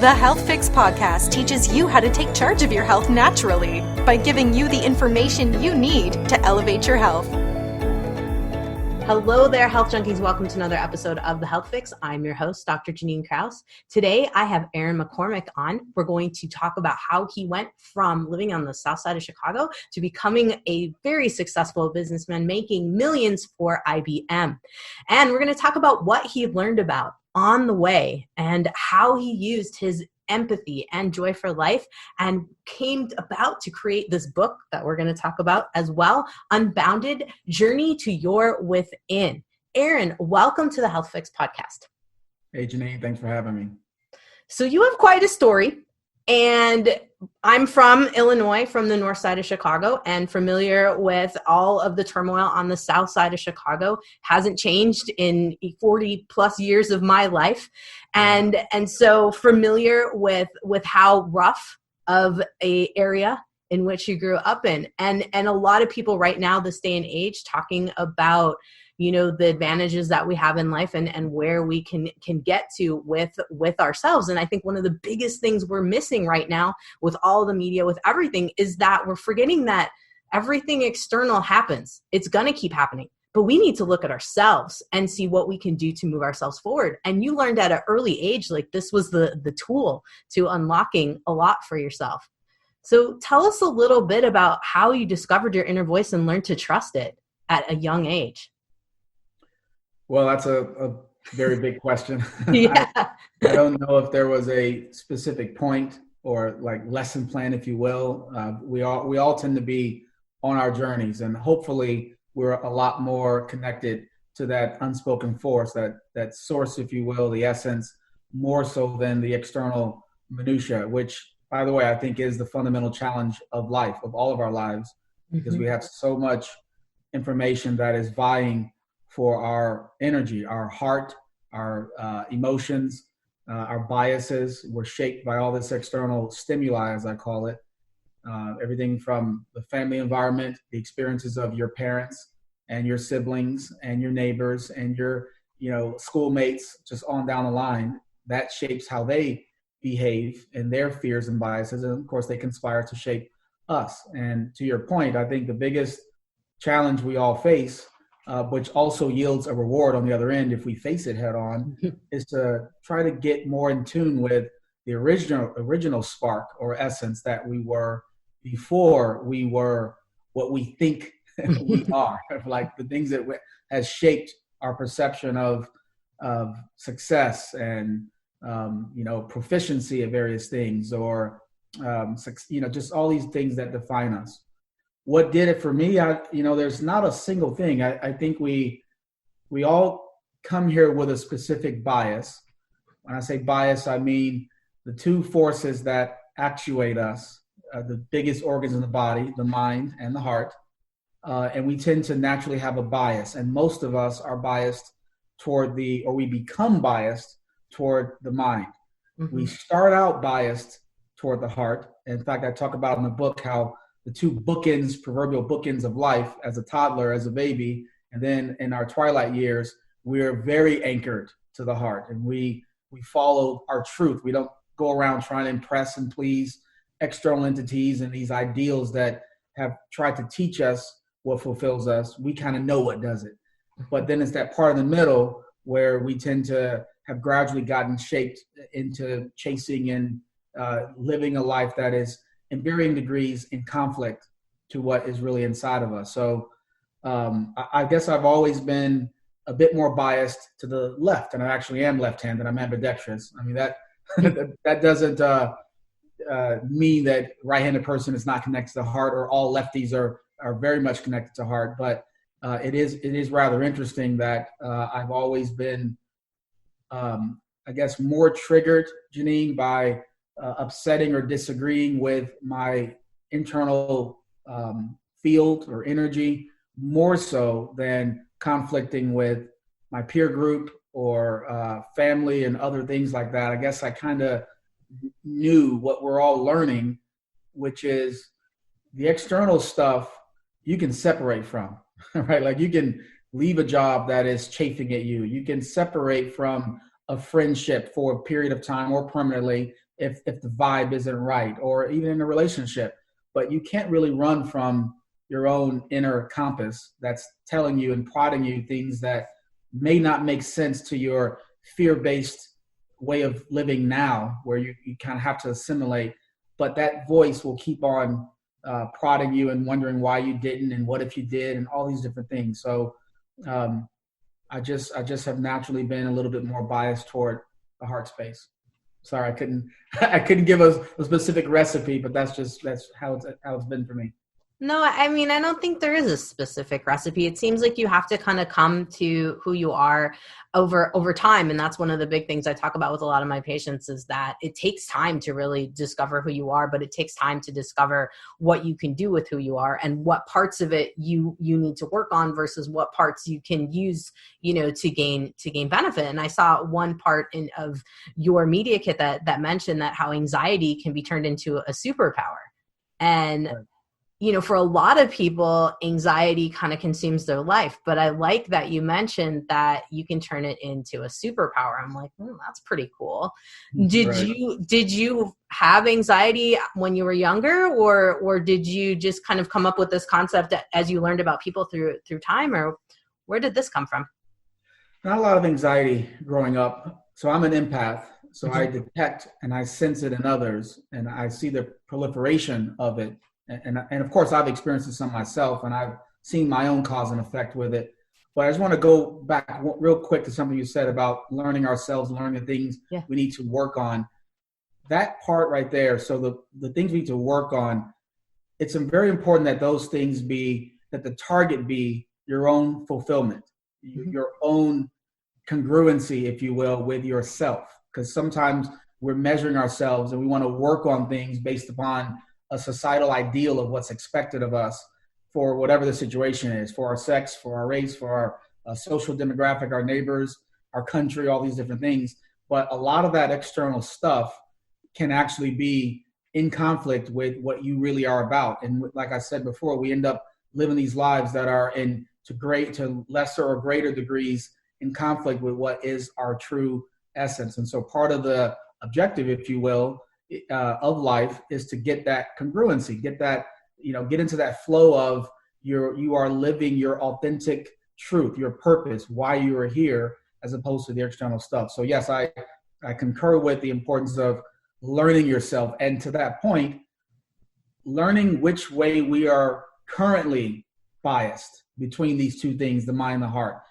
The Health Fix podcast teaches you how to take charge of your health naturally by giving you the information you need to elevate your health. Hello there, health junkies. Welcome to another episode of The Health Fix. I'm your host, Dr. Jannine Krause. Today, I have Aaron McCormick on. We're going to talk about how he went from living on the south side of Chicago to becoming a very successful businessman, making millions for IBM. And we're going to talk about what he learned about on the way and how he used his empathy and joy for life and came about to create this book that we're going to talk about as well, Unbounded, Journey to Your Within. Aaron, welcome to the Health Fix podcast. Hey, Jannine, thanks for having me. So you have quite a story, and I'm from Illinois, from the north side of Chicago, and familiar with all of the turmoil on the south side of Chicago. Hasn't changed in 40 plus years of my life. And so familiar with how rough of a area in which you grew up in. And a lot of people right now, this day and age, talking about, you know, the advantages that we have in life and where we can get to with ourselves. And I think one of the biggest things we're missing right now with all the media, with everything, is that we're forgetting that everything external happens. It's going to keep happening. But we need to look at ourselves and see what we can do to move ourselves forward. And you learned at an early age, like this was the tool to unlocking a lot for yourself. So tell us a little bit about how you discovered your inner voice and learned to trust it at a young age. Well, that's a very big question. Yeah. I don't know if there was a specific point or like lesson plan, if you will. We all tend to be on our journeys, and hopefully we're a lot more connected to that unspoken force, that source, if you will, the essence, more so than the external minutia, which, by the way, I think is the fundamental challenge of life, of all of our lives, because we have so much information that is vying for our energy, our heart, our emotions, our biases. We're shaped by all this external stimuli, as I call it. Everything from the family environment, the experiences of your parents and your siblings and your neighbors and your, schoolmates, just on down the line. That shapes how they behave and their fears and biases. And of course, they conspire to shape us. And to your point, I think the biggest challenge we all face, which also yields a reward on the other end if we face it head on, is to try to get more in tune with the original spark or essence that we were before we were what we think we are, like the things that has shaped our perception of success and proficiency at various things, or just all these things that define us. What did it for me? There's not a single thing. I think we all come here with a specific bias. When I say bias, I mean the two forces that actuate us, the biggest organs in the body, the mind and the heart. And we tend to naturally have a bias. And most of us are biased toward we become biased toward the mind. Mm-hmm. We start out biased toward the heart. In fact, I talk about in the book how the two bookends, proverbial bookends of life, as a toddler, as a baby, and then in our twilight years, we're very anchored to the heart, and we follow our truth. We don't go around trying to impress and please external entities and these ideals that have tried to teach us what fulfills us. We kind of know what does it. But then it's that part in the middle where we tend to have gradually gotten shaped into chasing and living a life that is in varying degrees in conflict to what is really inside of us. So I guess I've always been a bit more biased to the left, and I actually am left-handed. I'm ambidextrous. I mean, that that doesn't mean that right-handed person is not connected to the heart, or all lefties are very much connected to heart. But it is rather interesting that I've always been, I guess, more triggered, Jannine, by upsetting or disagreeing with my internal field or energy, more so than conflicting with my peer group or family and other things like that. I guess I kind of knew what we're all learning, which is the external stuff you can separate from, right? Like you can leave a job that is chafing at you. You can separate from a friendship for a period of time or permanently if the vibe isn't right, or even in a relationship. But you can't really run from your own inner compass that's telling you and prodding you things that may not make sense to your fear-based way of living now, where you kind of have to assimilate. But that voice will keep on prodding you and wondering why you didn't, and what if you did, and all these different things. So I just have naturally been a little bit more biased toward the heart space. Sorry, I couldn't give a specific recipe, but that's how it's been for me. No, I mean, I don't think there is a specific recipe. It seems like you have to kind of come to who you are over time. And that's one of the big things I talk about with a lot of my patients, is that it takes time to really discover who you are, but it takes time to discover what you can do with who you are and what parts of it you need to work on versus what parts you can use, to gain benefit. And I saw one part of your media kit that mentioned that how anxiety can be turned into a superpower. And Right. For a lot of people, anxiety kind of consumes their life. But I like that you mentioned that you can turn it into a superpower. I'm like, that's pretty cool. Did you have anxiety when you were younger, or did you just kind of come up with this concept as you learned about people through time, or where did this come from? Not a lot of anxiety growing up. So I'm an empath. So I detect and I sense it in others, and I see the proliferation of it. And of course, I've experienced it some myself, and I've seen my own cause and effect with it. But I just want to go back real quick to something you said about learning ourselves, learning the things we need to work on. That part right there. So the things we need to work on, it's very important that those things that the target be your own fulfillment, your own congruency, if you will, with yourself. Because sometimes we're measuring ourselves and we want to work on things based upon a societal ideal of what's expected of us for whatever the situation is, for our sex, for our race, for our social demographic, our neighbors, our country, all these different things. But a lot of that external stuff can actually be in conflict with what you really are about. And like I said before, we end up living these lives that are to lesser or greater degrees in conflict with what is our true essence. And so part of the objective, if you will, of life is to get that congruency, get into that flow of you are living your authentic truth, your purpose, why you are here, as opposed to the external stuff. So yes, I concur with the importance of learning yourself. And to that point, learning which way we are currently biased between these two things, the mind and the heart.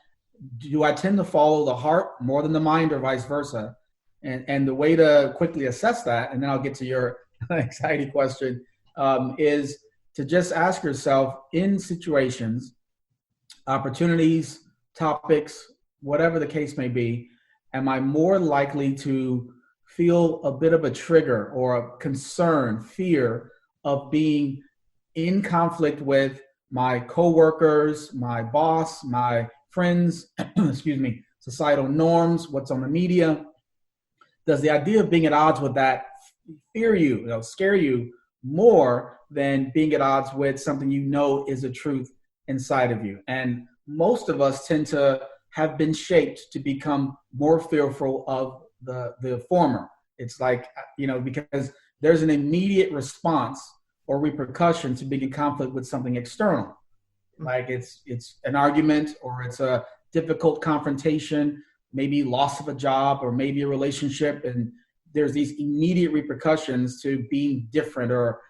Do I tend to follow the heart more than the mind, or vice versa? And the way to quickly assess that, and then I'll get to your anxiety question, is to just ask yourself, in situations, opportunities, topics, whatever the case may be, am I more likely to feel a bit of a trigger or a concern, fear of being in conflict with my coworkers, my boss, my friends, societal norms, what's on the media? Does the idea of being at odds with that scare you more than being at odds with something is a truth inside of you? And most of us tend to have been shaped to become more fearful of the former. It's like, because there's an immediate response or repercussion to being in conflict with something external. Like it's an argument, or it's a difficult confrontation, maybe loss of a job, or maybe a relationship, and there's these immediate repercussions to being different or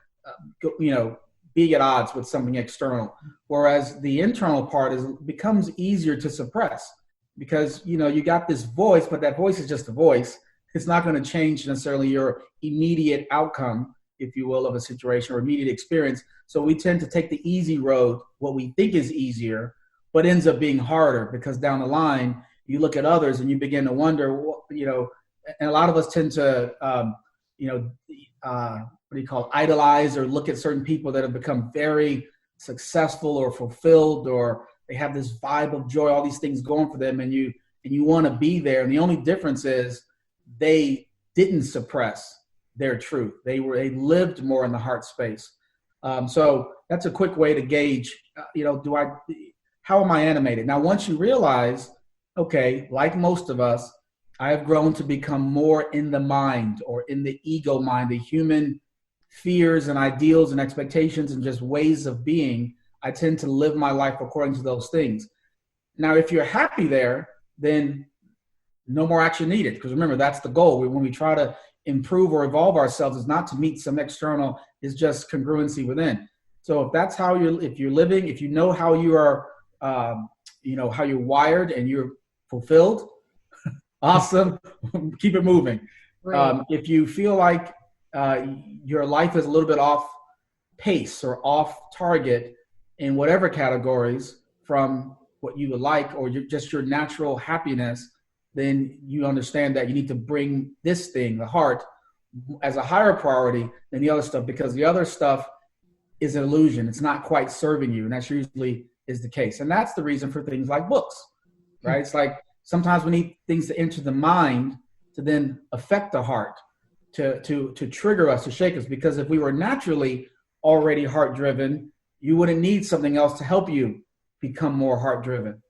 being at odds with something external. Whereas the internal part becomes easier to suppress, because you got this voice, but that voice is just a voice. It's not going to change necessarily your immediate outcome, if you will, of a situation or immediate experience. So we tend to take the easy road, what we think is easier, but ends up being harder, because down the line, you look at others and you begin to wonder, and a lot of us tend to, idolize or look at certain people that have become very successful or fulfilled, or they have this vibe of joy, all these things going for them, and you want to be there. And the only difference is they didn't suppress their truth. They lived more in the heart space. So that's a quick way to gauge, how am I animated? Now, once you realize, okay, like most of us, I have grown to become more in the mind, or in the ego mind, the human fears and ideals and expectations and just ways of being. I tend to live my life according to those things. Now, if you're happy there, then no more action needed. Because remember, that's the goal. When we try to improve or evolve ourselves, is not to meet some external, is just congruency within. So if that's how if you're living, if you know how you are, how you're wired and you're fulfilled, awesome, keep it moving. Right. If you feel like your life is a little bit off pace or off target in whatever categories from what you would like, or just your natural happiness, then you understand that you need to bring this thing, the heart, as a higher priority than the other stuff, because the other stuff is an illusion. It's not quite serving you. And that's usually is the case. And that's the reason for things like books, right? It's like sometimes we need things to enter the mind to then affect the heart, to trigger us, to shake us. Because if we were naturally already heart driven, you wouldn't need something else to help you become more heart driven.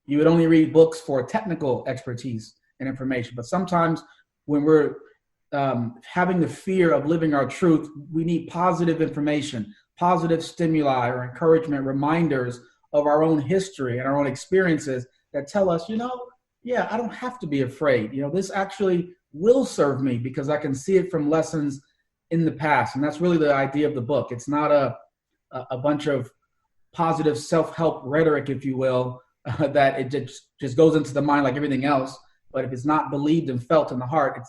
You would only read books for technical expertise and information. But sometimes when we're having the fear of living our truth, we need positive information, positive stimuli or encouragement, reminders of our own history and our own experiences that tell us, I don't have to be afraid. This actually will serve me because I can see it from lessons in the past. And that's really the idea of the book. It's not a bunch of positive self-help rhetoric, if you will, that it just goes into the mind like everything else. But if it's not believed and felt in the heart,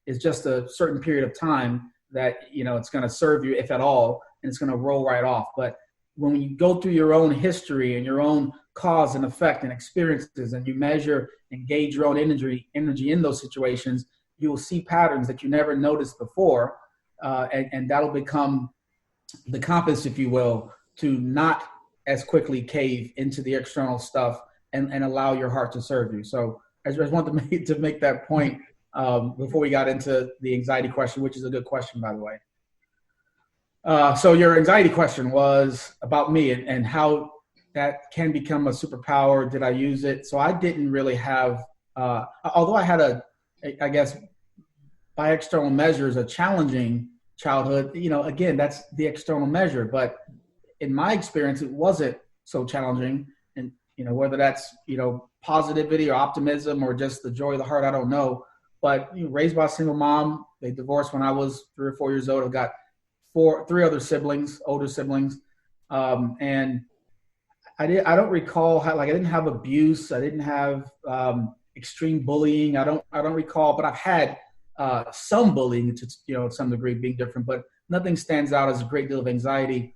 it's just a certain period of time that, it's going to serve you, if at all, and it's going to roll right off. But when you go through your own history and your own cause and effect and experiences, and you measure and gauge your own energy in those situations, you will see patterns that you never noticed before. And that'll become the compass, if you will, to not as quickly cave into the external stuff and allow your heart to serve you. So I just wanted to make that point before we got into the anxiety question, which is a good question, by the way. So your anxiety question was about me and how that can become a superpower. Did I use it? So I didn't really have, although I had I guess by external measures, a challenging childhood, again, that's the external measure. But in my experience, it wasn't so challenging. And, whether that's, positivity or optimism or just the joy of the heart, I don't know. But raised by a single mom, they divorced when I was 3 or 4 years old. I've got 3 other siblings, older siblings. And I don't recall I didn't have abuse. I didn't have extreme bullying. I don't recall, but I've had some bullying to some degree, being different, but nothing stands out as a great deal of anxiety.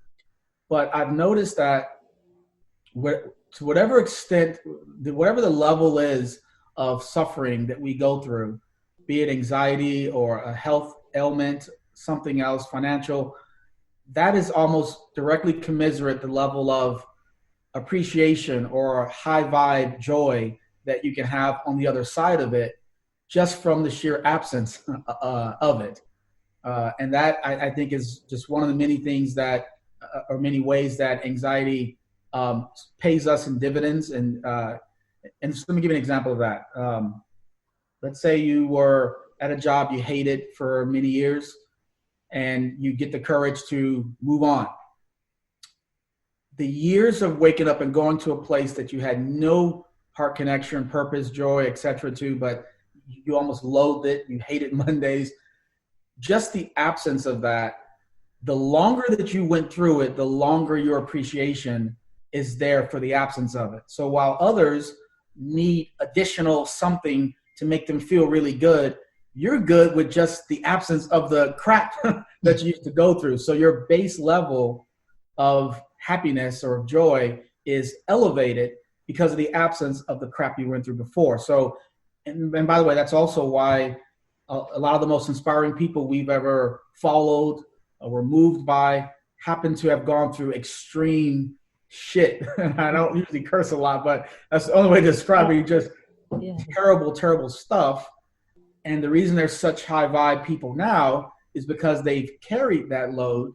But I've noticed that to whatever extent, whatever the level is of suffering that we go through, be it anxiety or a health ailment, something else, financial, that is almost directly commensurate the level of appreciation or high vibe joy that you can have on the other side of it, just from the sheer absence of it. And that I think is just one of the many things that, or many ways that anxiety pays us in dividends. And just let me give you an example of that. Let's say you were at a job you hated for many years and you get the courage to move on. The years of waking up and going to a place that you had no heart connection, purpose, joy, etc. to, but you almost loathed it, you hated Mondays, just the absence of that, the longer that you went through it, the longer your appreciation is there for the absence of it. So while others need additional something to make them feel really good, you're good with just the absence of the crap that you used to go through. So your base level of happiness or joy is elevated because of the absence of the crap you went through before. So, and by the way, that's also why a lot of the most inspiring people we've ever followed or were moved by happen to have gone through extreme shit. I don't usually curse a lot, but that's the only way to describe it. Just terrible, terrible stuff. And the reason there's such high vibe people now is because they've carried that load,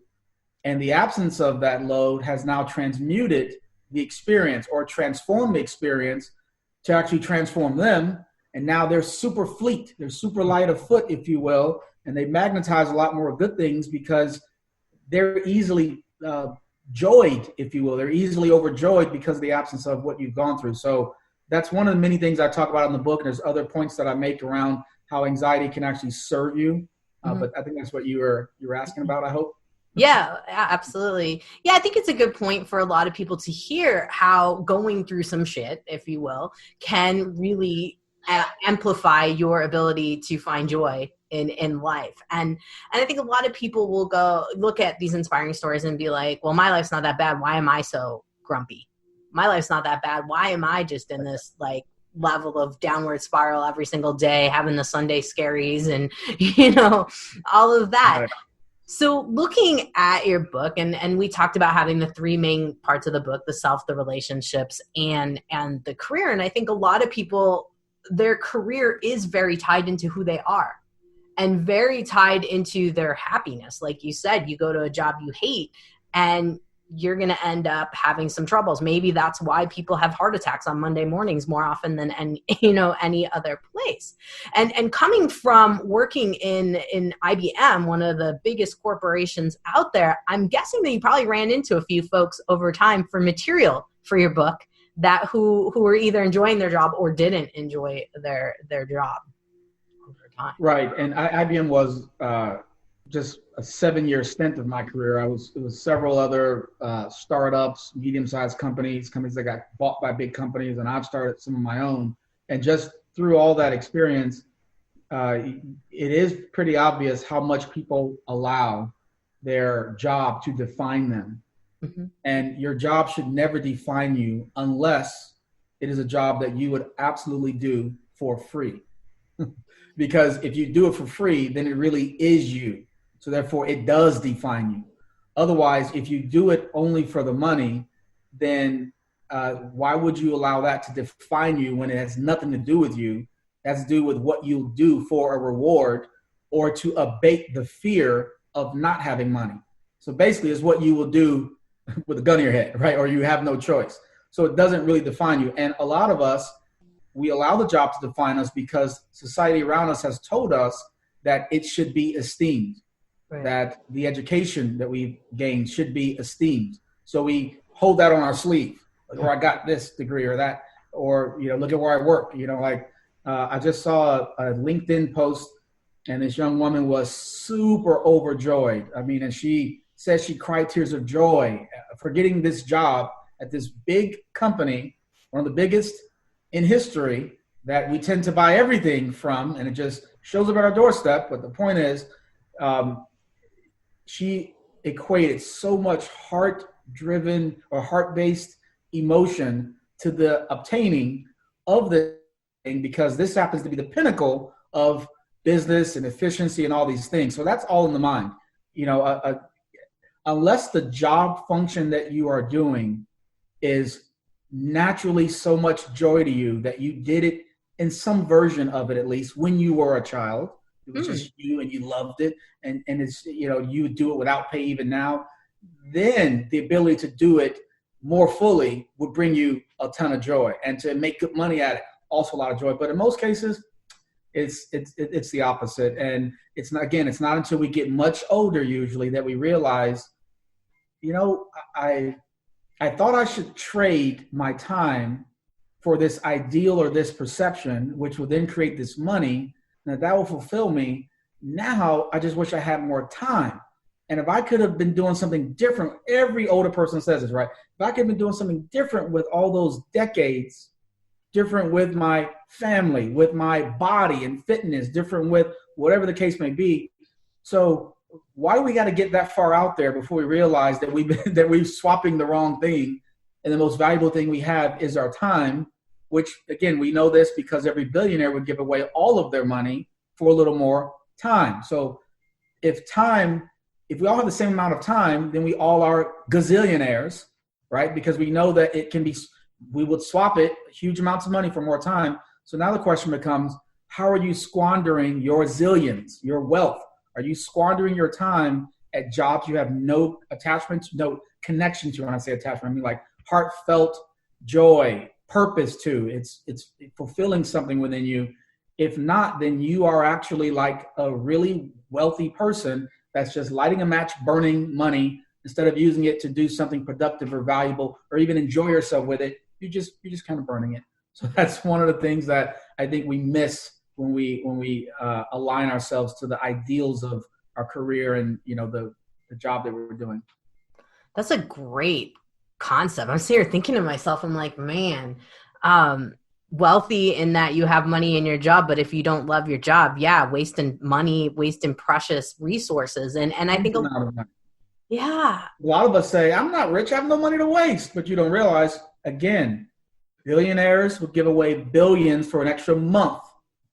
and the absence of that load has now transmuted the experience or transformed the experience to actually transform them And now they're super fleet, they're super light of foot, if you will, and they magnetize a lot more good things because they're easily joyed, if you will. They're easily overjoyed because of the absence of what you've gone through. So that's one of the many things I talk about in the book. And there's other points that I make around how anxiety can actually serve you. But I think that's what you were asking about, I hope. Yeah, absolutely. Yeah, I think it's a good point for a lot of people to hear how going through some shit, if you will, can really amplify your ability to find joy in life. And I think a lot of people will go look at these inspiring stories and be like, well, my life's not that bad. Why am I so grumpy? My life's not that bad. Why am I just in this like level of downward spiral every single day, having the Sunday scaries and, all of that. Right. So looking at your book, and we talked about having the three main parts of the book, the self, the relationships, and the career. And I think a lot of people, their career is very tied into who they are and very tied into their happiness. Like you said, you go to a job you hate and you're going to end up having some troubles. Maybe that's why people have heart attacks on Monday mornings more often than any other place. And coming from working in IBM, one of the biggest corporations out there, I'm guessing that you probably ran into a few folks over time for material for your book that who were either enjoying their job or didn't enjoy their job over time. Right. And IBM was just a 7-year stint of my career. It was several other startups, medium-sized companies that got bought by big companies, and I've started some of my own. And just through all that experience, it is pretty obvious how much people allow their job to define them. Mm-hmm. And your job should never define you unless it is a job that you would absolutely do for free. Because if you do it for free, then it really is you. So therefore, it does define you. Otherwise, if you do it only for the money, then why would you allow that to define you when it has nothing to do with you? It has to do with what you'll do for a reward or to abate the fear of not having money. So basically, it's what you will do with a gun to your head, right? Or you have no choice. So it doesn't really define you. And a lot of us, we allow the job to define us because society around us has told us that it should be esteemed. Right. That the education that we've gained should be esteemed. So we hold that on our sleeve, or I got this degree or that, or, look at where I work. I just saw a LinkedIn post and this young woman was super overjoyed. And she says she cried tears of joy for getting this job at this big company, one of the biggest in history that we tend to buy everything from, and it just shows up at our doorstep. But the point is, she equated so much heart-driven or heart-based emotion to the obtaining of the thing, because this happens to be the pinnacle of business and efficiency and all these things. So that's all in the mind. Unless the job function that you are doing is naturally so much joy to you that you did it in some version of it, at least when you were a child, it was just you and you loved it, and it's, you would do it without pay even now, then the ability to do it more fully would bring you a ton of joy, and to make good money at it, also a lot of joy. But in most cases, it's the opposite. And it's not until we get much older usually that we realize, I thought I should trade my time for this ideal or this perception, which will then create this money, and that will fulfill me. Now, I just wish I had more time. And if I could have been doing something different, every older person says this, right? If I could have been doing something different with all those decades, different with my family, with my body and fitness, different with whatever the case may be. So why do we got to get that far out there before we realize that we're swapping the wrong thing, and the most valuable thing we have is our time, which, again, we know this because every billionaire would give away all of their money for a little more time. So if we all have the same amount of time, then we all are gazillionaires, right? Because we know that we would swap it, huge amounts of money for more time. So now the question becomes, how are you squandering your zillions, your wealth? Are you squandering your time at jobs you have no attachment, no connection to? When I say attachment, I mean like heartfelt joy, purpose to. It's fulfilling something within you. If not, then you are actually like a really wealthy person that's just lighting a match, burning money instead of using it to do something productive or valuable or even enjoy yourself with it. You're just kind of burning it. So that's one of the things that I think we miss when we align ourselves to the ideals of our career and, you know, the job that we're doing. That's a great concept. I'm sitting here thinking to myself, I'm like, man, wealthy in that you have money in your job, but if you don't love your job, wasting money, wasting precious resources. And I think, a lot of us say, I'm not rich, I have no money to waste. But you don't realize, again, billionaires would give away billions for an extra month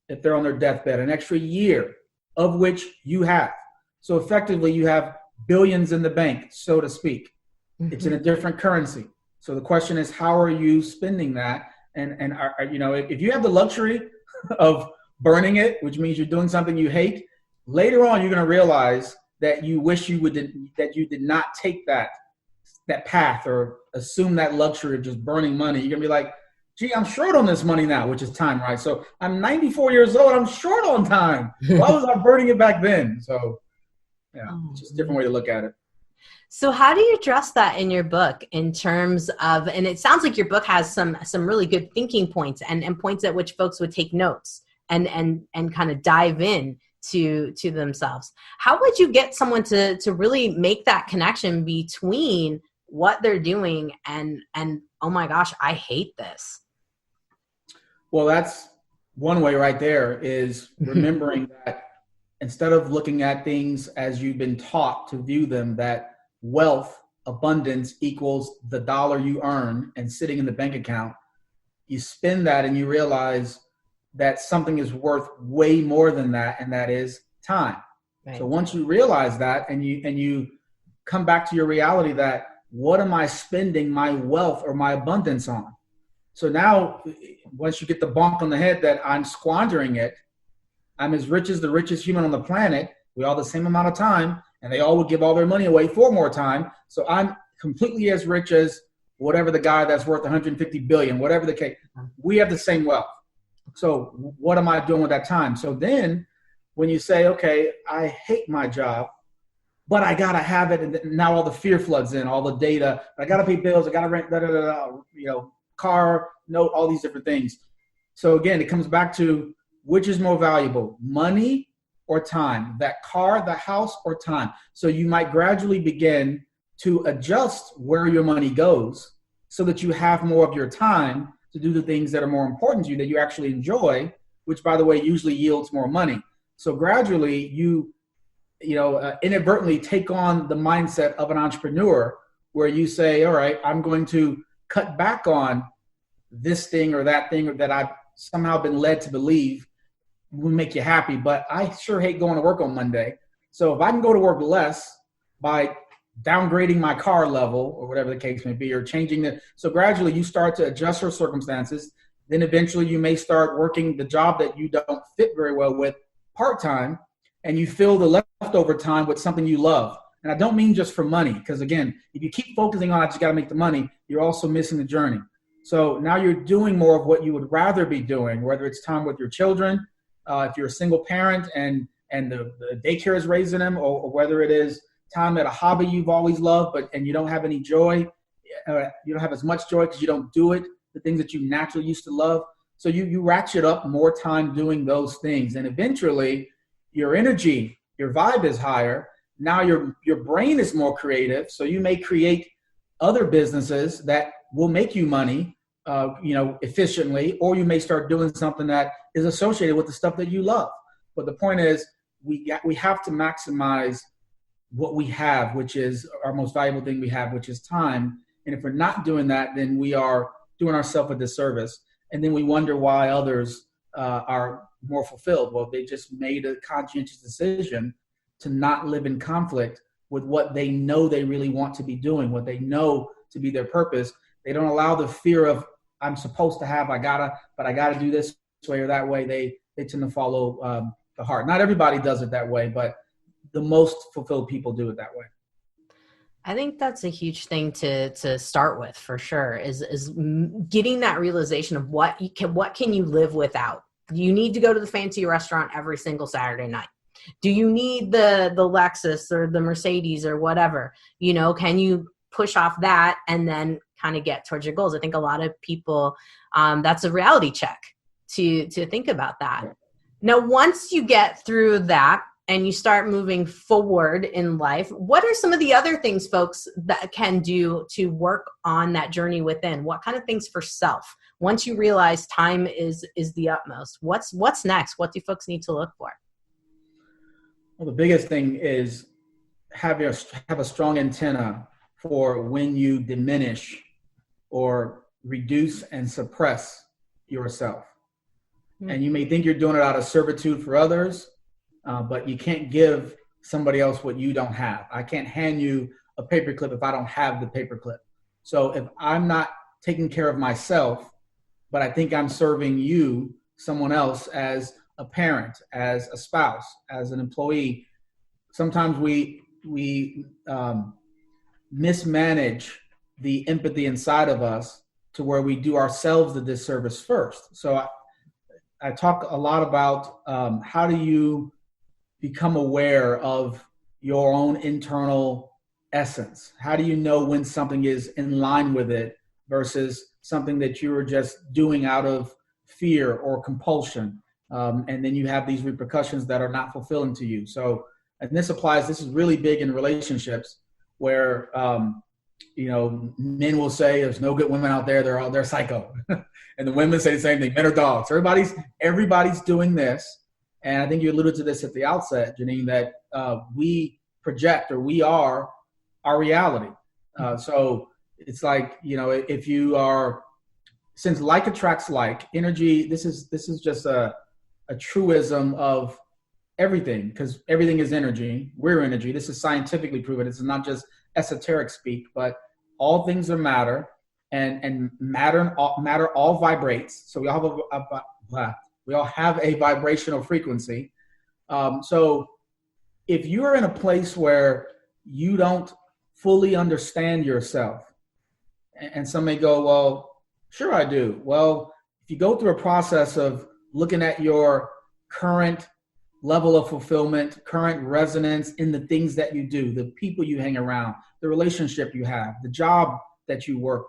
if they're on their deathbed, an extra year, of which you have. So effectively, you have billions in the bank, so to speak. Mm-hmm. It's in a different currency. So the question is, how are you spending that? And are, you know, if you have the luxury of burning it, which means you're doing something you hate, later on you're going to realize that you wish you did not take that path or assume that luxury of just burning money. You're going to be like, gee, I'm short on this money now, which is time, right? So I'm 94 years old. I'm short on time. Why was I burning it back then? So yeah, it's just a different way to look at it. So how do you address that in your book in terms of, and it sounds like your book has some really good thinking points and points at which folks would take notes and kind of dive in to themselves. How would you get someone to really make that connection between what they're doing and oh my gosh, I hate this? Well, that's one way right there, is remembering that instead of looking at things as you've been taught to view them, that wealth, abundance equals the dollar you earn and sitting in the bank account, you spend that and you realize that something is worth way more than that, and that is time. Right. So once you realize that and you come back to your reality that, what am I spending my wealth or my abundance on? So now, once you get the bonk on the head that I'm squandering it, I'm as rich as the richest human on the planet. We all have the same amount of time, and they all would give all their money away for more time. So I'm completely as rich as whatever the guy that's worth 150 billion, whatever the case. We have the same wealth. So what am I doing with that time? So then when you say, okay, I hate my job, but I got to have it. And now all the fear floods in, all the data. I got to pay bills. I got to rent, car, note, all these different things. So again, it comes back to, which is more valuable, money or time? That car, the house, or time? So you might gradually begin to adjust where your money goes so that you have more of your time to do the things that are more important to you, that you actually enjoy, which, by the way, usually yields more money. So gradually you inadvertently take on the mindset of an entrepreneur, where you say, all right, I'm going to cut back on this thing or that thing that I've somehow been led to believe will make you happy, but I sure hate going to work on Monday. So if I can go to work less by downgrading my car level or whatever the case may be, or changing so gradually you start to adjust your circumstances. Then eventually you may start working the job that you don't fit very well with part-time, and you fill the leftover time with something you love. And I don't mean just for money, because again, if you keep focusing on, I just got to make the money, you're also missing the journey. So now you're doing more of what you would rather be doing, whether it's time with your children, if you're a single parent and the daycare is raising them, or whether it is time at a hobby you've always loved, and you don't have any joy, you don't have as much joy because you don't do it, the things that you naturally used to love. So you ratchet up more time doing those things, and eventually your energy, your vibe is higher. Now your brain is more creative, so you may create other businesses that will make you money, efficiently, or you may start doing something that is associated with the stuff that you love. But the point is, we have to maximize what we have, which is our most valuable thing we have, which is time. And if we're not doing that, then we are doing ourselves a disservice. And then we wonder why others are more fulfilled. Well, they just made a conscientious decision to not live in conflict with what they know they really want to be doing, what they know to be their purpose. They don't allow the fear of, I'm supposed to have, but I gotta do this way or that way. They tend to follow the heart. Not everybody does it that way, but the most fulfilled people do it that way. I think that's a huge thing to start with, for sure, is getting that realization of what can you live without. you need to go to the fancy restaurant every single Saturday night? Do you need the Lexus or the Mercedes or whatever? You know, can you push off that and then kind of get towards your goals? I think a lot of people, that's a reality check to think about that. Now, once you get through that and you start moving forward in life, what are some of the other things folks that can do to work on that journey within? What kind of things for self? Once you realize time is the utmost, what's next? What do folks need to look for? Well, the biggest thing is have a strong antenna for when you diminish or reduce and suppress yourself. And you may think you're doing it out of servitude for others, but you can't give somebody else what you don't have. I can't hand you a paperclip if I don't have the paperclip. So if I'm not taking care of myself, but I think I'm serving you, someone else, as a parent, as a spouse, as an employee, sometimes we mismanage the empathy inside of us to where we do ourselves the disservice first. So I talk a lot about how do you become aware of your own internal essence? How do you know when something is in line with it versus something that you were just doing out of fear or compulsion? And then you have these repercussions that are not fulfilling to you. So, and this is really big in relationships where, men will say there's no good women out there. They're psycho. And the women say the same thing. Men are dogs. Everybody's doing this. And I think you alluded to this at the outset, Jannine, that we project, or we are our reality. So it's like, if you are, since like attracts like, energy, this is just a truism of everything, because everything is energy. We're energy. This is scientifically proven. It's not just esoteric speak, but all things are matter, and matter all vibrates. So we all have a vibrational frequency. So if you're in a place where you don't fully understand yourself, and some may go, well, sure I do. Well, if you go through a process of looking at your current level of fulfillment, current resonance in the things that you do, the people you hang around, the relationship you have, the job that you work,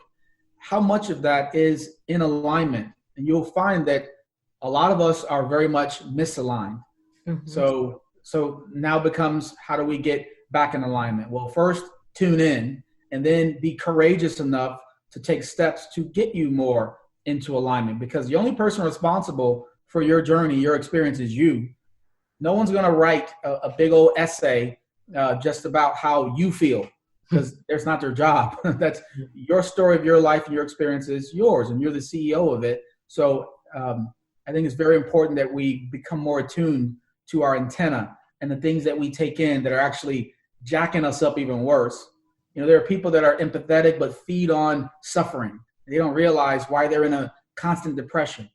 how much of that is in alignment? And you'll find that a lot of us are very much misaligned. Mm-hmm. So now becomes, how do we get back in alignment? Well, first tune in, and then be courageous enough to take steps to get you more into alignment, because the only person responsible for your journey, your experience, is you. No one's going to write a big old essay just about how you feel, because that's not their job. That's your story of your life, and your experience is yours, and you're the CEO of it. So I think it's very important that we become more attuned to our antenna and the things that we take in that are actually jacking us up even worse. There are people that are empathetic but feed on suffering. They don't realize why they're in a constant depression.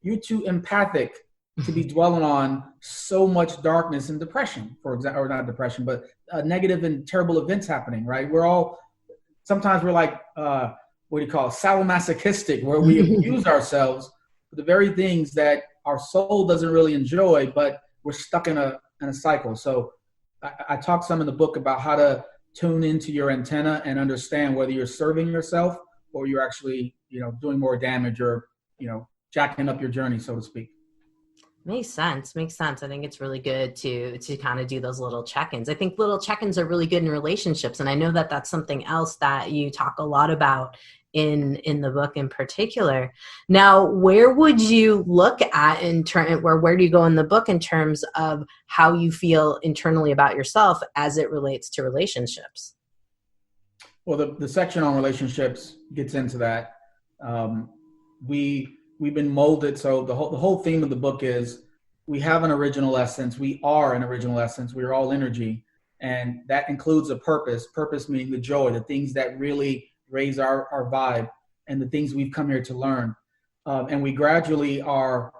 You're too empathic to be dwelling on so much darkness and depression, for example, or not depression, but negative and terrible events happening, right? Sometimes we're like, sadomasochistic, where we abuse ourselves for the very things that our soul doesn't really enjoy, but we're stuck in a cycle. So I talk some in the book about how to tune into your antenna and understand whether you're serving yourself or you're actually, doing more damage or, jacking up your journey, so to speak. Makes sense. I think it's really good to kind of do those little check-ins. I think little check-ins are really good in relationships. And I know that that's something else that you talk a lot about in the book in particular. Now, where would you look at where do you go in the book in terms of how you feel internally about yourself as it relates to relationships? Well, the section on relationships gets into that. We've been molded. So the whole theme of the book is we have an original essence. We are an original essence. We are all energy. And that includes a purpose meaning the joy, the things that really raise our vibe, and the things we've come here to learn. And we gradually are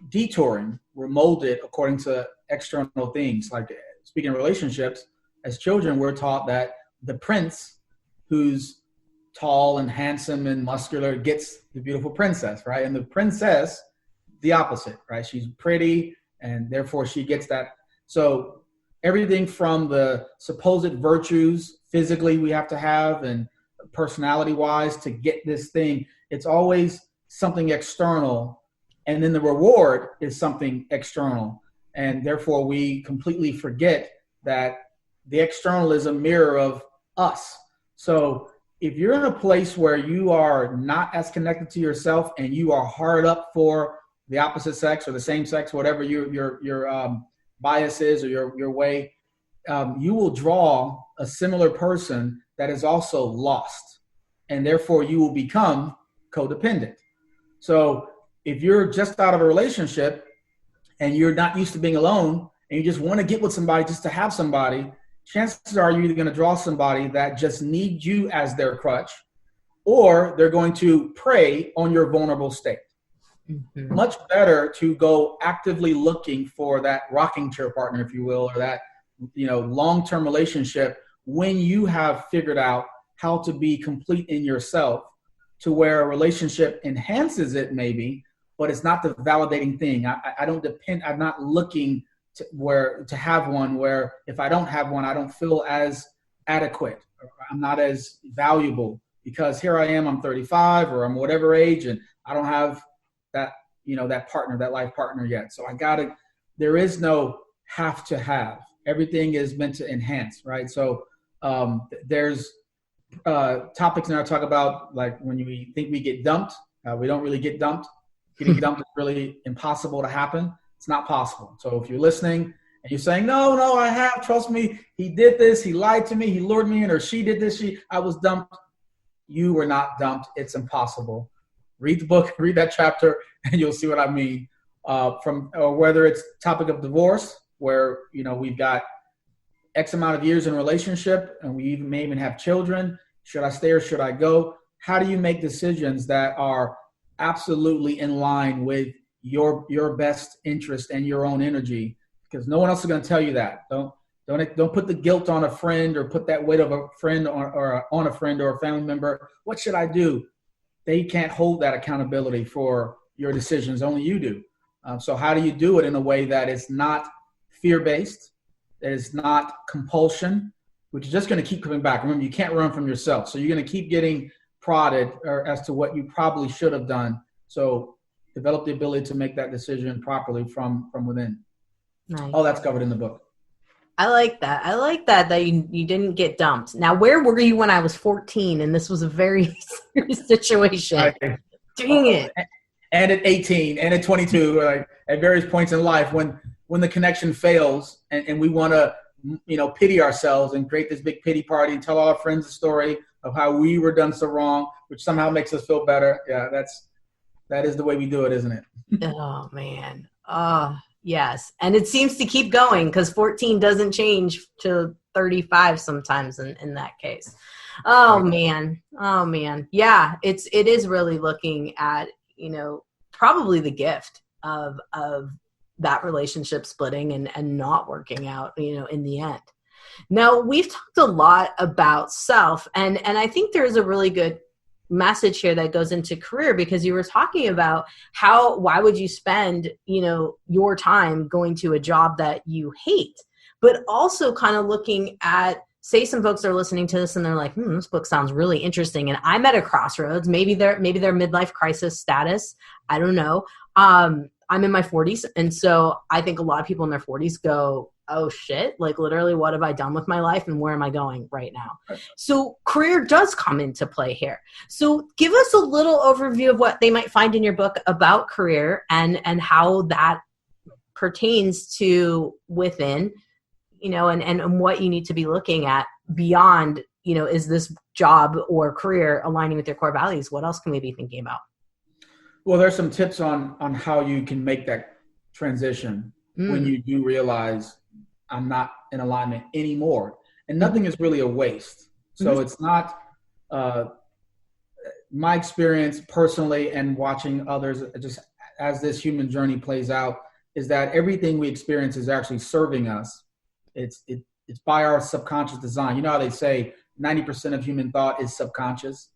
detouring. We're molded according to external things. Like, speaking of relationships, as children, we're taught that the prince, who's tall and handsome and muscular, gets the beautiful princess, right? And the princess the opposite, right? She's pretty, and therefore she gets that. So everything from the supposed virtues physically we have to have and personality wise to get this thing, it's always something external. And then the reward is something external. And therefore we completely forget that the external is a mirror of us. So if you're in a place where you are not as connected to yourself and you are hard up for the opposite sex or the same sex, whatever your bias is or your way, you will draw a similar person that is also lost, and therefore you will become codependent. So if you're just out of a relationship and you're not used to being alone and you just want to get with somebody just to have somebody, chances are you're either going to draw somebody that just needs you as their crutch, or they're going to prey on your vulnerable state. Mm-hmm. Much better to go actively looking for that rocking chair partner, if you will, or that, long-term relationship when you have figured out how to be complete in yourself, to where a relationship enhances it maybe, but it's not the validating thing. I don't depend, I'm not looking to have one where if I don't have one, I don't feel as adequate. I'm not as valuable because here I am, I'm 35 or I'm whatever age, and I don't have that, that partner, that life partner yet. So there is no have to have. Everything is meant to enhance, right? So there's topics now I talk about, like when we think we get dumped, we don't really get dumped. Getting dumped is really impossible to happen. It's not possible. So if you're listening and you're saying, no, I have, trust me, he did this, he lied to me, he lured me in, or she did this, I was dumped. You were not dumped. It's impossible. Read the book, read that chapter, and you'll see what I mean. Whether it's topic of divorce, where, we've got X amount of years in a relationship and we may even have children. Should I stay or should I go? How do you make decisions that are absolutely in line with your best interest and your own energy? Because no one else is going to tell you that. Don't put the guilt on a friend or put that weight of a friend or on a friend or a family member. What should I do? They can't hold that accountability for your decisions. Only you do. So how do you do it in a way that is not fear-based, that is not compulsion, which is just going to keep coming back? Remember, you can't run from yourself. So you're going to keep getting prodded as to what you probably should have done. So develop the ability to make that decision properly from within. Nice. All that's covered in the book. I like that you didn't get dumped. Now, where were you when I was 14 and this was a very serious situation? Right. Dang it. And at 18 and at 22, like at various points in life when the connection fails and we want to, pity ourselves and create this big pity party and tell all our friends the story of how we were done so wrong, which somehow makes us feel better. Yeah, that is the way we do it, isn't it? Oh, man. Oh, yes. And it seems to keep going because 14 doesn't change to 35 sometimes in that case. Oh, man. Yeah, it is really looking at, probably the gift of that relationship splitting and not working out, in the end. Now, we've talked a lot about self, and I think there's a really good message here that goes into career, because you were talking about why would you spend, your time going to a job that you hate, but also kind of looking at, say some folks are listening to this and they're like, this book sounds really interesting. And I'm at a crossroads, maybe they're midlife crisis status. I don't know. I'm in my 40s. And so I think a lot of people in their 40s go, oh shit, like literally what have I done with my life and where am I going right now? So career does come into play here. So give us a little overview of what they might find in your book about career and how that pertains to within, and what you need to be looking at beyond, is this job or career aligning with your core values? What else can we be thinking about? Well, there's some tips on how you can make that transition when you do realize I'm not in alignment anymore. And nothing is really a waste. So it's not my experience personally and watching others, just as this human journey plays out, is that everything we experience is actually serving us. It's by our subconscious design. You know how they say 90% of human thought is subconscious.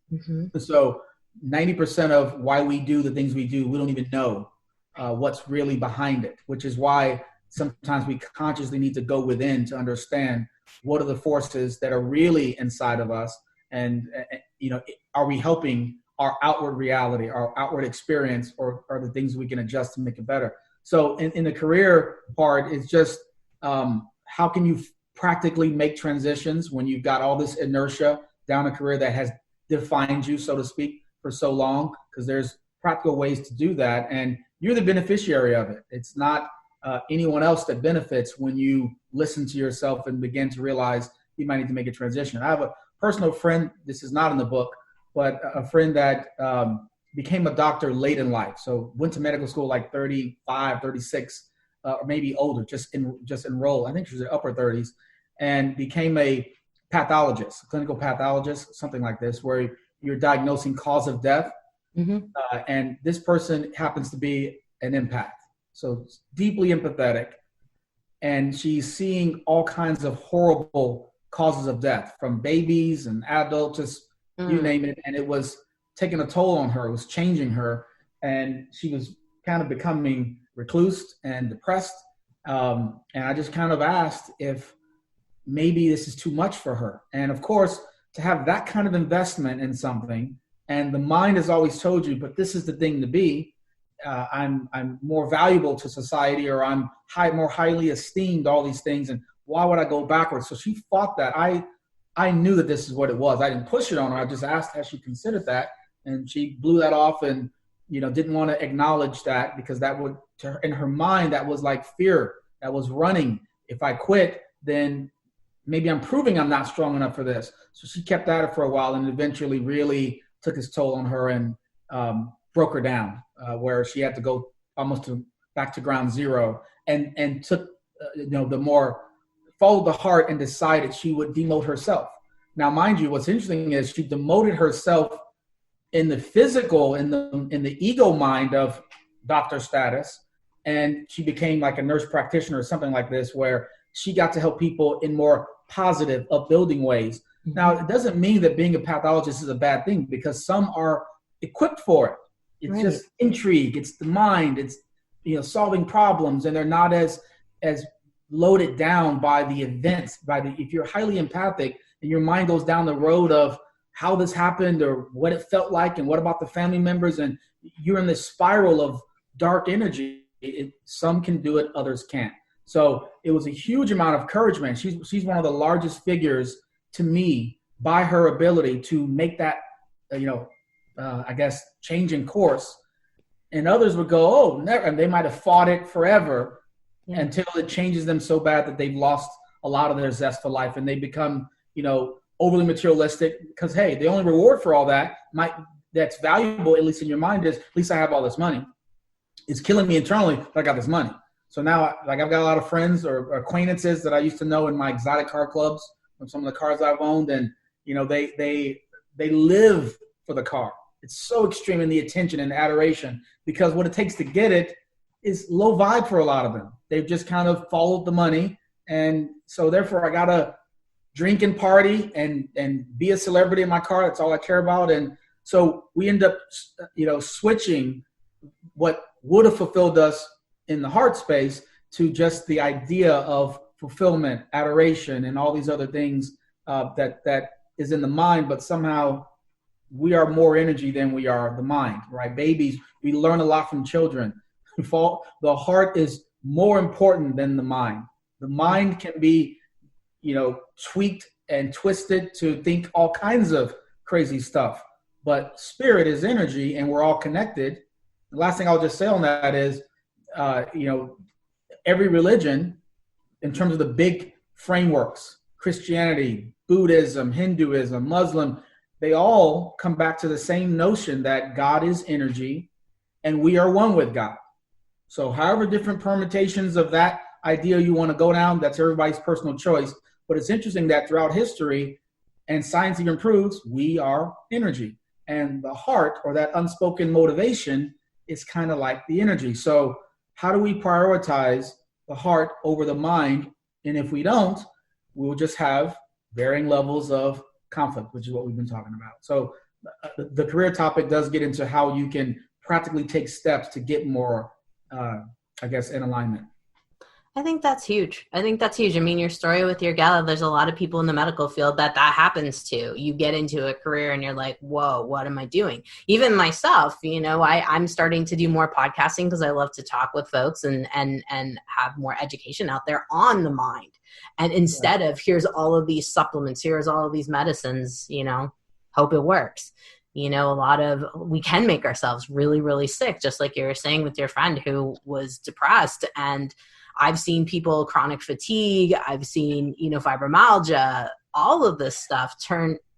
So 90% of why we do the things we do, we don't even know. what's really behind it, which is why sometimes we consciously need to go within to understand what are the forces that are really inside of us. And, are we helping our outward reality, our outward experience, or are the things we can adjust to make it better? So in the career part, it's just how can you practically make transitions when you've got all this inertia down a career that has defined you, so to speak, for so long? Because there's practical ways to do that, and you're the beneficiary of it. It's not anyone else that benefits when you listen to yourself and begin to realize you might need to make a transition. I have a personal friend, this is not in the book, but a friend that became a doctor late in life. So went to medical school like 35, 36, or maybe older, just enrolled. I think she was in her upper 30s, and became a pathologist, a clinical pathologist, something like this, where you're diagnosing cause of death. Mm-hmm. And this person happens to be an empath. So deeply empathetic. And she's seeing all kinds of horrible causes of death, from babies and adults, just you name it. And it was taking a toll on her. It was changing her. And she was kind of becoming recluse and depressed. And I just kind of asked if maybe this is too much for her. And of course, to have that kind of investment in something, and the mind has always told you, but this is the thing to be. I'm more valuable to society, or I'm more highly esteemed, all these things. And why would I go backwards? So she fought that. I knew that this is what it was. I didn't push it on her. I just asked, has she considered that? And she blew that off and, didn't want to acknowledge that, because that would, in her mind, that was like fear that was running. If I quit, then maybe I'm proving I'm not strong enough for this. So she kept at it for a while, and eventually really took its toll on her and broke her down, where she had to go almost back to ground zero, and took followed the heart and decided she would demote herself. Now, mind you, what's interesting is she demoted herself in the physical, in the ego mind of doctor status, and she became like a nurse practitioner or something like this, where she got to help people in more positive, upbuilding ways. Mm-hmm. Now, it doesn't mean that being a pathologist is a bad thing, because some are equipped for it. It's right. Just intrigue. It's the mind. It's solving problems, and they're not as loaded down by the events. If you're highly empathic and your mind goes down the road of how this happened or what it felt like, and what about the family members, and you're in this spiral of dark energy. Some can do it, others can't. So it was a huge amount of encouragement. She's one of the largest figures to me by her ability to make that, I guess, change in course. And others would go, oh, never. And they might have fought it forever until it changes them so bad that they've lost a lot of their zest for life, and they become, overly materialistic, because, hey, the only reward for all that's valuable, at least in your mind, is at least I have all this money. It's killing me internally, but I got this money. So now, like, I've got a lot of friends or acquaintances that I used to know in my exotic car clubs from some of the cars I've owned, and they live for the car. It's so extreme in the attention and adoration, because what it takes to get it is low vibe for a lot of them. They've just kind of followed the money, and so therefore I gotta drink and party and be a celebrity in my car. That's all I care about. And so we end up, switching what would have fulfilled us in the heart space to just the idea of fulfillment, adoration, and all these other things that is in the mind. But somehow we are more energy than we are the mind, right? Babies, we learn a lot from children. The heart is more important than the mind. The mind can be, tweaked and twisted to think all kinds of crazy stuff. But spirit is energy, and we're all connected. The last thing I'll just say on that is, every religion, in terms of the big frameworks, Christianity, Buddhism, Hinduism, Muslim, they all come back to the same notion that God is energy and we are one with God. So however different permutations of that idea you want to go down, that's everybody's personal choice. But it's interesting that throughout history, and science even proves, we are energy. And the heart, or that unspoken motivation, is kind of like the energy. So how do we prioritize the heart over the mind? And if we don't, we'll just have varying levels of conflict, which is what we've been talking about. So the career topic does get into how you can practically take steps to get more I guess, in alignment. I think that's huge. I mean, your story with your gala, there's a lot of people in the medical field that happens to. You get into a career and you're like, whoa, what am I doing? Even myself, I'm starting to do more podcasting because I love to talk with folks and have more education out there on the mind. And instead of here's all of these supplements, here's all of these medicines, hope it works. We can make ourselves really, really sick, just like you were saying with your friend who was depressed. And I've seen people chronic fatigue. I've seen, fibromyalgia, all of this stuff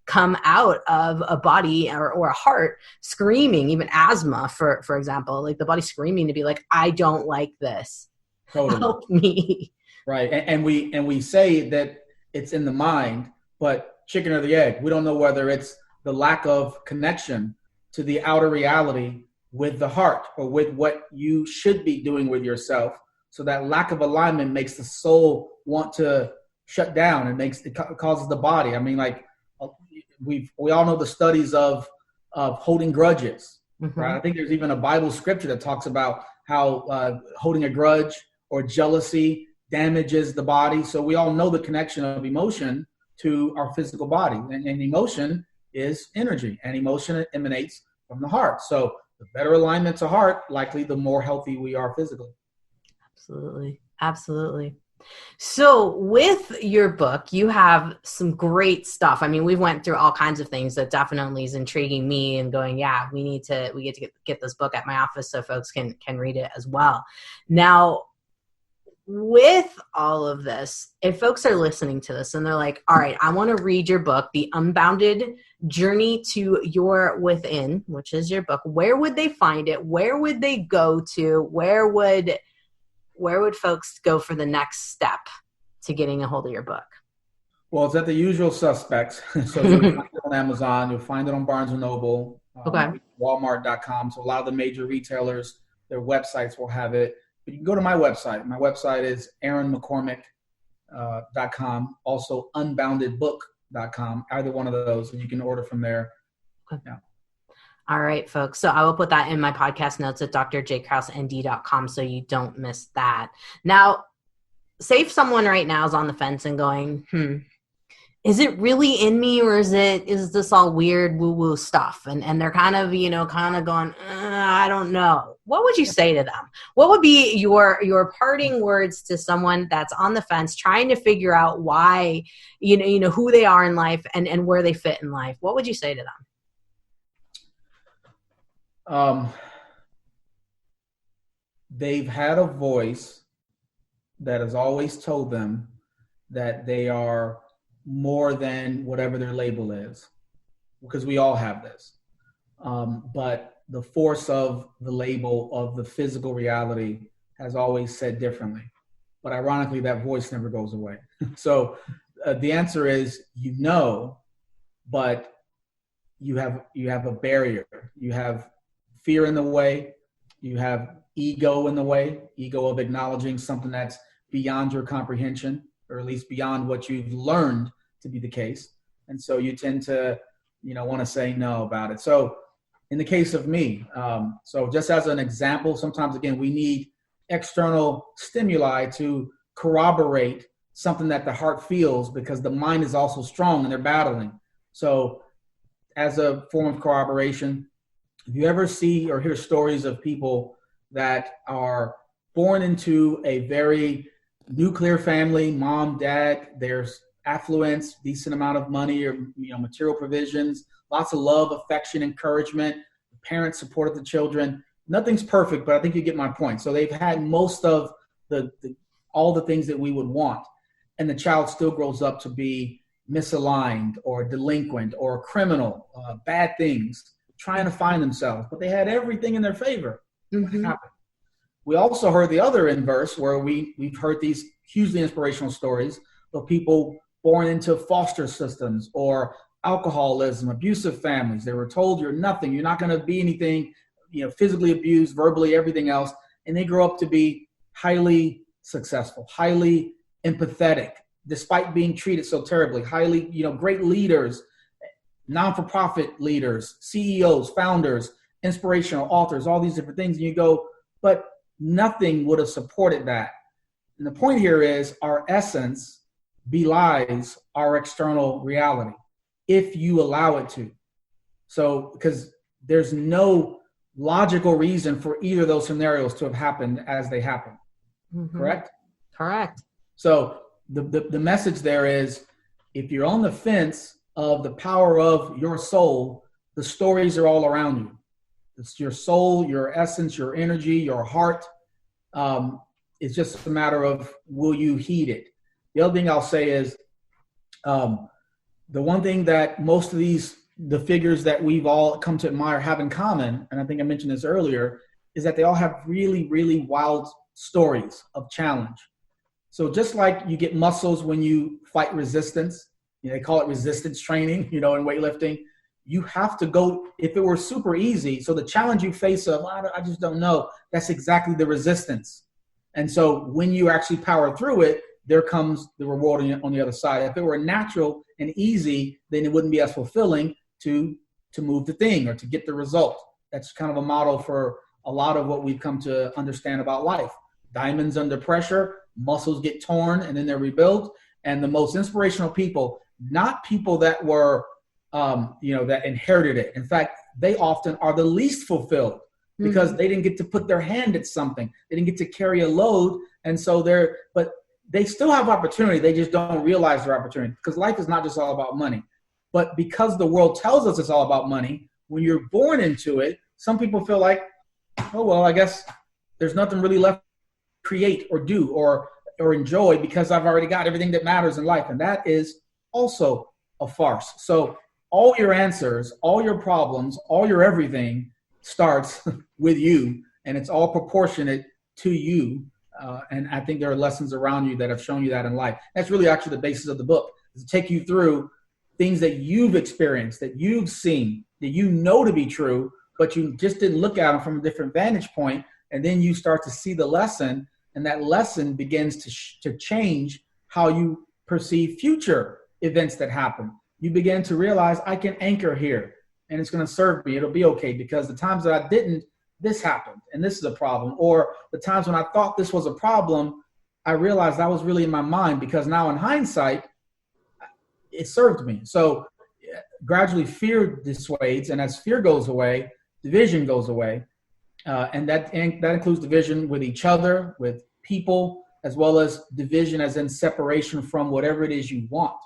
come out of a body or a heart screaming, even asthma, for example, like the body screaming to be like, I don't like this. Totally. Help me. Right. And we say that it's in the mind, but chicken or the egg, we don't know whether it's the lack of connection to the outer reality with the heart or with what you should be doing with yourself. So that lack of alignment makes the soul want to shut down and causes the body. I mean, like we all know the studies of holding grudges, right? I think there's even a Bible scripture that talks about how holding a grudge or jealousy damages the body. So we all know the connection of emotion to our physical body, and emotion is energy, and emotion emanates from the heart. So the better alignment to heart, likely the more healthy we are physically. Absolutely. So with your book, you have some great stuff. I mean, we went through all kinds of things that definitely is intriguing me and going, yeah, we get to get this book at my office so folks can read it as well. Now, with all of this, if folks are listening to this and they're like, all right, I want to read your book, The Unbounded Journey to Your Within, which is your book, where would they find it? Where would they go to? Where would folks go for the next step to getting a hold of your book? Well, it's at the usual suspects. So you'll find it on Amazon. You'll find it on Barnes & Noble, Walmart.com. So a lot of the major retailers, their websites will have it. But you can go to my website. My website is AaronMcCormick.com. Also unboundedbook.com. Either one of those, and you can order from there. Okay. Yeah. All right, folks. So I will put that in my podcast notes at drjkrauseND.com so you don't miss that. Now, say if someone right now is on the fence and going, is it really in me, or is this all weird woo-woo stuff? And they're kind of going, I don't know. What would you say to them? What would be your parting words to someone that's on the fence trying to figure out why, who they are in life and where they fit in life? What would you say to them? They've had a voice that has always told them that they are more than whatever their label is, because we all have this. But the force of the label of the physical reality has always said differently. But ironically, that voice never goes away. So the answer is, but you have a barrier. You have fear in the way. You have ego in the way, ego of acknowledging something that's beyond your comprehension, or at least beyond what you've learned to be the case. And so you tend to, want to say no about it. So in the case of me, so just as an example, sometimes, again, we need external stimuli to corroborate something that the heart feels, because the mind is also strong and they're battling. So as a form of corroboration, if you ever see or hear stories of people that are born into a very nuclear family, mom, dad, there's affluence, decent amount of money or material provisions, lots of love, affection, encouragement, parents supported the children. Nothing's perfect, but I think you get my point. So they've had most of all the things that we would want, and the child still grows up to be misaligned or delinquent or criminal, bad things, trying to find themselves, but they had everything in their favor. What happened? We also heard the other inverse, where we've heard these hugely inspirational stories of people born into foster systems or alcoholism, abusive families. They were told, you're nothing, you're not going to be anything, physically abused, verbally, everything else. And they grow up to be highly successful, highly empathetic, despite being treated so terribly, highly, great leaders, non-for-profit leaders, CEOs, founders, inspirational authors, all these different things. And you go, but nothing would have supported that. And the point here is our essence belies our external reality if you allow it to. So, because there's no logical reason for either of those scenarios to have happened as they happen. Correct? Correct. So the message there is, if you're on the fence of the power of your soul, the stories are all around you. It's your soul, your essence, your energy, your heart. It's just a matter of, will you heed it? The other thing I'll say is, the one thing that most of the figures that we've all come to admire have in common, and I think I mentioned this earlier, is that they all have really, really wild stories of challenge. So just like you get muscles when you fight resistance, they call it resistance training, in weightlifting. You have to go, if it were super easy, so the challenge you face of, I just don't know, that's exactly the resistance. And so when you actually power through it, there comes the reward on the other side. If it were natural and easy, then it wouldn't be as fulfilling to move the thing or to get the result. That's kind of a model for a lot of what we've come to understand about life. Diamonds under pressure, muscles get torn and then they're rebuilt. And the most inspirational people, not people that were, that inherited it. In fact, they often are the least fulfilled because they didn't get to put their hand at something. They didn't get to carry a load. And so but they still have opportunity. They just don't realize their opportunity, because life is not just all about money. But because the world tells us it's all about money, when you're born into it, some people feel like, oh, well, I guess there's nothing really left to create or do or enjoy because I've already got everything that matters in life. And that is also a farce. So all your answers, all your problems, all your everything starts with you, and it's all proportionate to you. And I think there are lessons around you that have shown you that in life. That's really actually the basis of the book, is to take you through things that you've experienced, that you've seen, that you know to be true, but you just didn't look at them from a different vantage point. And then you start to see the lesson, and that lesson begins to change how you perceive future events that happen. You begin to realize, I can anchor here and it's going to serve me. It'll be okay, because the times that I didn't, this happened and this is a problem. Or the times when I thought this was a problem, I realized that was really in my mind, because now in hindsight, it served me. So gradually fear dissuades, and as fear goes away, division goes away. And that includes division with each other, with people, as well as division as in separation from whatever it is you want.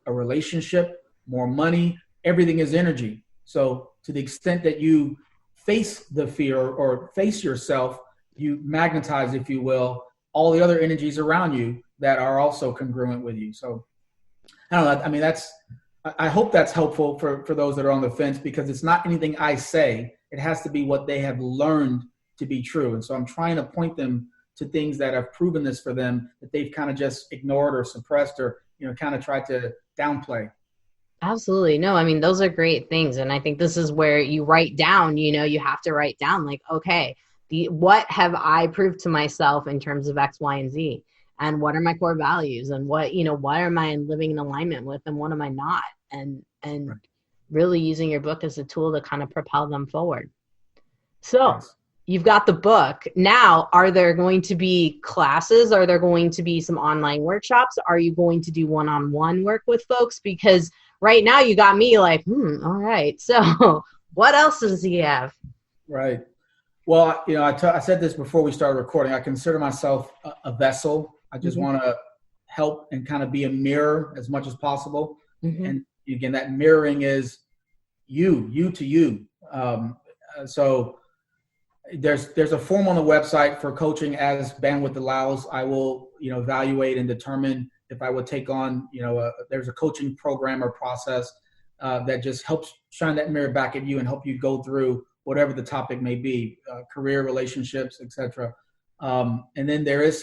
A relationship, more money, everything is energy. So to the extent that you face the fear or face yourself, you magnetize, if you will, all the other energies around you that are also congruent with you. So I don't know. I mean, I hope that's helpful for those that are on the fence, because it's not anything I say. It has to be what they have learned to be true. And so I'm trying to point them to things that have proven this for them, that they've kind of just ignored or suppressed or, kind of tried to downplay. Absolutely. No, I mean, those are great things. And I think this is where you write down, you have to write down like, okay, what have I proved to myself in terms of X, Y, and Z? And what are my core values? And what am I living in alignment with? And what am I not? And right. Really using your book as a tool to kind of propel them forward. So yes. You've got the book. Now, are there going to be classes? Are there going to be some online workshops? Are you going to do one-on-one work with folks? Because right now you got me like, all right. So what else does he have? Right. Well, I said this before we started recording. I consider myself a vessel. I just want to help and kind of be a mirror as much as possible. And again, that mirroring is you to you. So there's a form on the website for coaching as bandwidth allows. I will, evaluate and determine if I would take on, there's a coaching program or process that just helps shine that mirror back at you and help you go through whatever the topic may be, career, relationships, etc. And then there's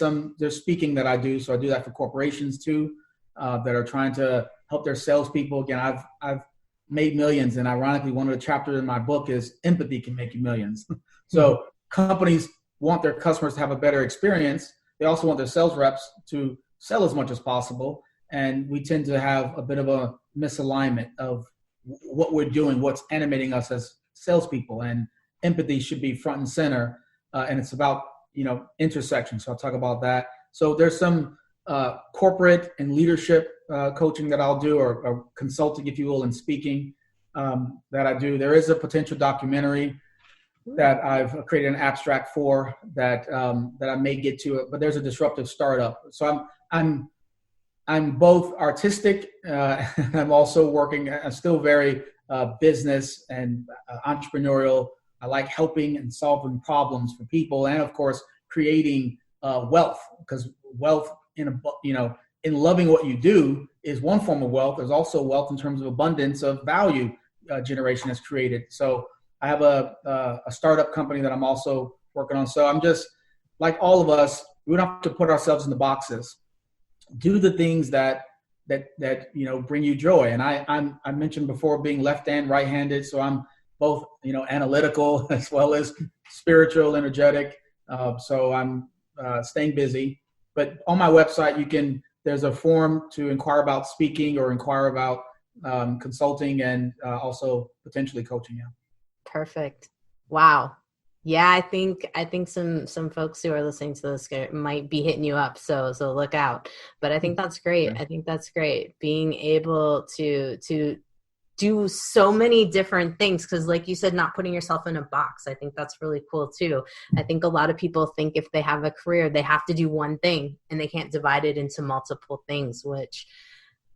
speaking that I do. So I do that for corporations too, that are trying to help their salespeople. Again, I've made millions, and ironically, one of the chapters in my book is empathy can make you millions. So companies want their customers to have a better experience. They also want their sales reps to sell as much as possible. And we tend to have a bit of a misalignment of what we're doing, what's animating us as salespeople. And empathy should be front and center. And it's about, intersection. So I'll talk about that. So there's some corporate and leadership coaching that I'll do, or consulting, if you will, and speaking that I do. There is a potential documentary that I've created an abstract for that I may get to it, but there's a disruptive startup. So I'm both artistic, and I'm also working. I'm still very business and entrepreneurial. I like helping and solving problems for people, and of course, creating wealth, because wealth in loving what you do is one form of wealth. There's also wealth in terms of abundance of value generation is created. So I have a startup company that I'm also working on. So I'm just like all of us. We don't have to put ourselves in the boxes. Do the things that bring you joy. And I mentioned before being left and right-handed, so I'm both analytical as well as spiritual, energetic. So I'm staying busy. But on my website, there's a form to inquire about speaking or inquire about consulting and also potentially coaching. Yeah. Perfect. Wow. Yeah, I think some folks who are listening to this might be hitting you up. So look out. But I think that's great. Yeah. I think that's great. Being able to do so many different things, because like you said, not putting yourself in a box. I think that's really cool too. I think a lot of people think if they have a career, they have to do one thing and they can't divide it into multiple things, which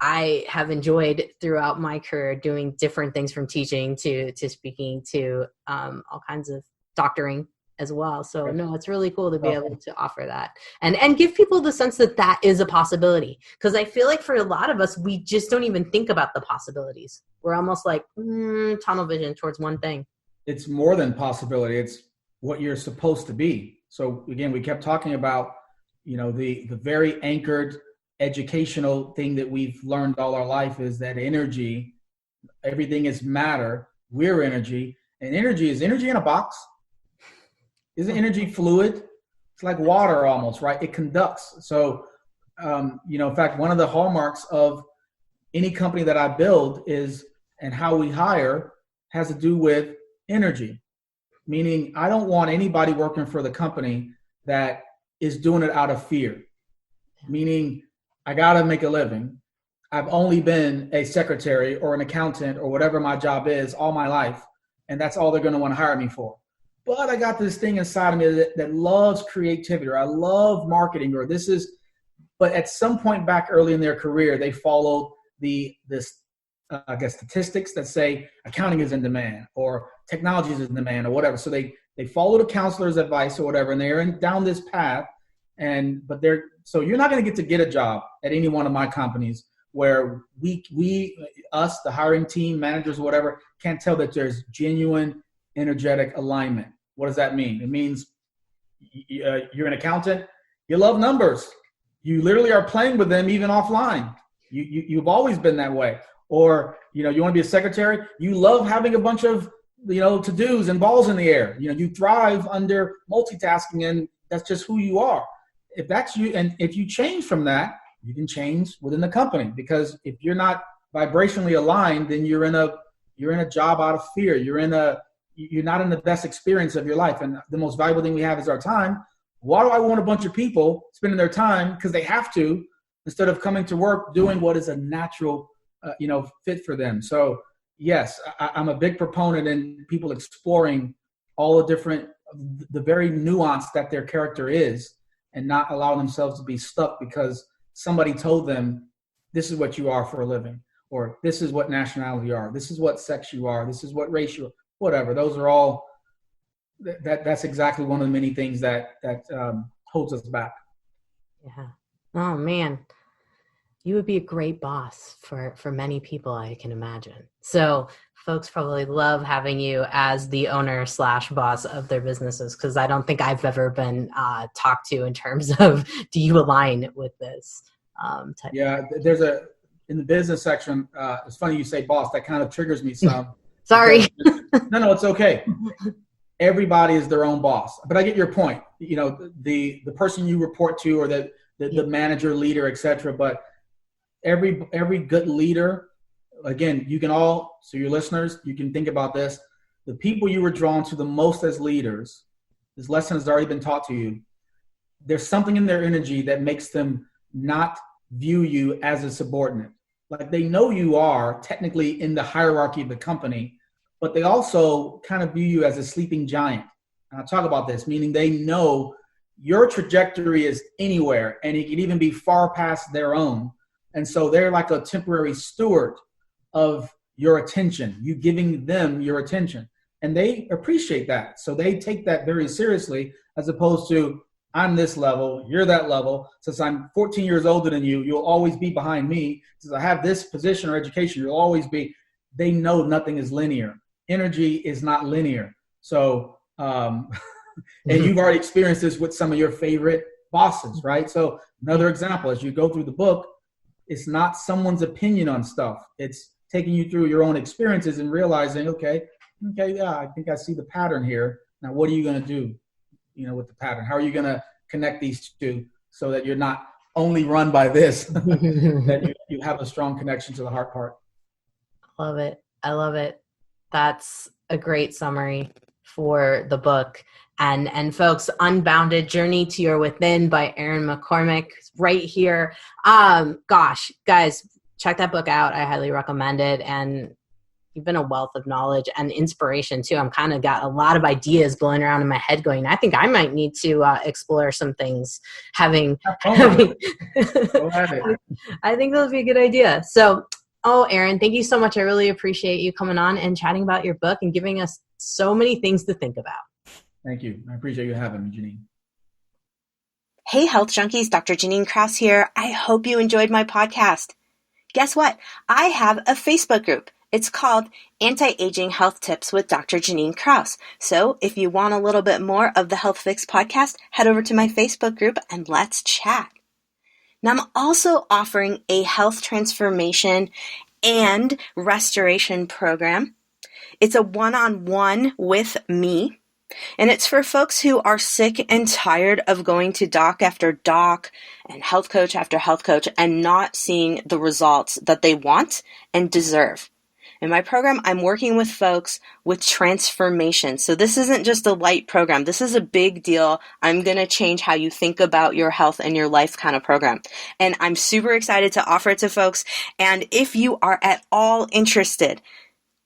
I have enjoyed throughout my career, doing different things from teaching to speaking to all kinds of doctoring as well. So no, it's really cool to be able to offer that and give people the sense that is a possibility. Because I feel like for a lot of us, we just don't even think about the possibilities. We're almost like tunnel vision towards one thing. It's more than possibility. It's what you're supposed to be. So again, we kept talking about, the very anchored educational thing that we've learned all our life is that energy, everything is matter. We're energy, and energy is energy in a box. Isn't energy fluid? It's like water almost, right? It conducts. So, in fact, one of the hallmarks of any company that I build and how we hire has to do with energy. Meaning I don't want anybody working for the company that is doing it out of fear. Meaning I got to make a living. I've only been a secretary or an accountant or whatever my job is all my life, and that's all they're going to want to hire me for. But I got this thing inside of me that loves creativity, or I love marketing, but at some point back early in their career, they followed statistics that say accounting is in demand or technology is in demand or whatever. So they followed a counselor's advice or whatever, and they're down this path. So you're not going to get a job at any one of my companies where us, the hiring team, managers, whatever, can't tell that there's genuine energetic alignment. What does that mean? It means you're an accountant. You love numbers. You literally are playing with them even offline. You've always been that way. Or, you want to be a secretary. You love having a bunch of, to-dos and balls in the air. You thrive under multitasking, and that's just who you are. If that's you, and if you change from that, you can change within the company, because if you're not vibrationally aligned, then you're in a job out of fear. You're not in the best experience of your life. And the most valuable thing we have is our time. Why do I want a bunch of people spending their time because they have to, instead of coming to work doing what is a natural, fit for them? So yes, I'm a big proponent in people exploring all the very nuance that their character is, and not allowing themselves to be stuck because somebody told them this is what you are for a living, or this is what nationality you are, this is what sex you are, this is what race you are, whatever. Those are all, that's exactly one of the many things that holds us back. Yeah. Oh man, you would be a great boss for many people, I can imagine. So folks probably love having you as the owner / boss of their businesses, because I don't think I've ever been talked to in terms of, do you align with this type? Yeah, in the business section, it's funny you say boss, that kind of triggers me some. Sorry. No, it's okay. Everybody is their own boss, but I get your point. The person you report to, or the manager, leader, etc. But every good leader, again, so your listeners, you can think about this. The people you were drawn to the most as leaders, this lesson has already been taught to you. there's something in their energy that makes them not view you as a subordinate. Like they know you are technically in the hierarchy of the company, but they also kind of view you as a sleeping giant. And I'll talk about this, meaning they know your trajectory is anywhere and it can even be far past their own. And so they're like a temporary steward of your attention, you giving them your attention. And they appreciate that. So they take that very seriously, as opposed to, I'm this level, you're that level. Since I'm 14 years older than you, you'll always be behind me. Since I have this position or education, you'll always be. They know nothing is linear. Energy is not linear. So, and you've already experienced this with some of your favorite bosses, right? So another example, as you go through the book, it's not someone's opinion on stuff. It's taking you through your own experiences and realizing, okay, yeah, I think I see the pattern here. Now, what are you going to do, with the pattern? How are you going to connect these two so that you're not only run by this, that you have a strong connection to the heart part? Love it. I love it. That's a great summary for the book. And folks, Unbounded, Journey to Your Within by Aaron McCormick, right here. Gosh, guys, check that book out. I highly recommend it. And you've been a wealth of knowledge and inspiration too. I'm kind of got a lot of ideas blowing around in my head going, I think I might need to explore some things I think that would be a good idea. So, Aaron, thank you so much. I really appreciate you coming on and chatting about your book and giving us so many things to think about. Thank you. I appreciate you having me, Jannine. Hey, Health Junkies, Dr. Jannine Krause here. I hope you enjoyed my podcast. Guess what? I have a Facebook group. It's called Anti-Aging Health Tips with Dr. Jannine Krause. So if you want a little bit more of the Health Fix podcast, head over to my Facebook group and let's chat. Now, I'm also offering a health transformation and restoration program. It's a one-on-one with me. And it's for folks who are sick and tired of going to doc after doc and health coach after health coach and not seeing the results that they want and deserve. In my program, I'm working with folks with transformation. So this isn't just a light program. This is a big deal. I'm going to change how you think about your health and your life kind of program. And I'm super excited to offer it to folks. And if you are at all interested,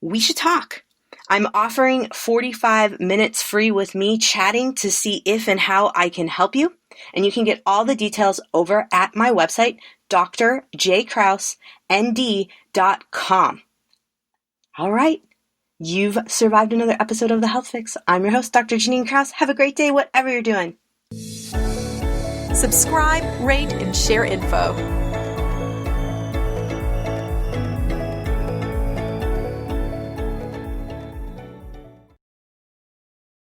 we should talk. I'm offering 45 minutes free with me chatting to see if and how I can help you. And you can get all the details over at my website, drjkrauseND.com. All right. You've survived another episode of The Health Fix. I'm your host, Dr. Jannine Krause. Have a great day, whatever you're doing. Subscribe, rate, and share info.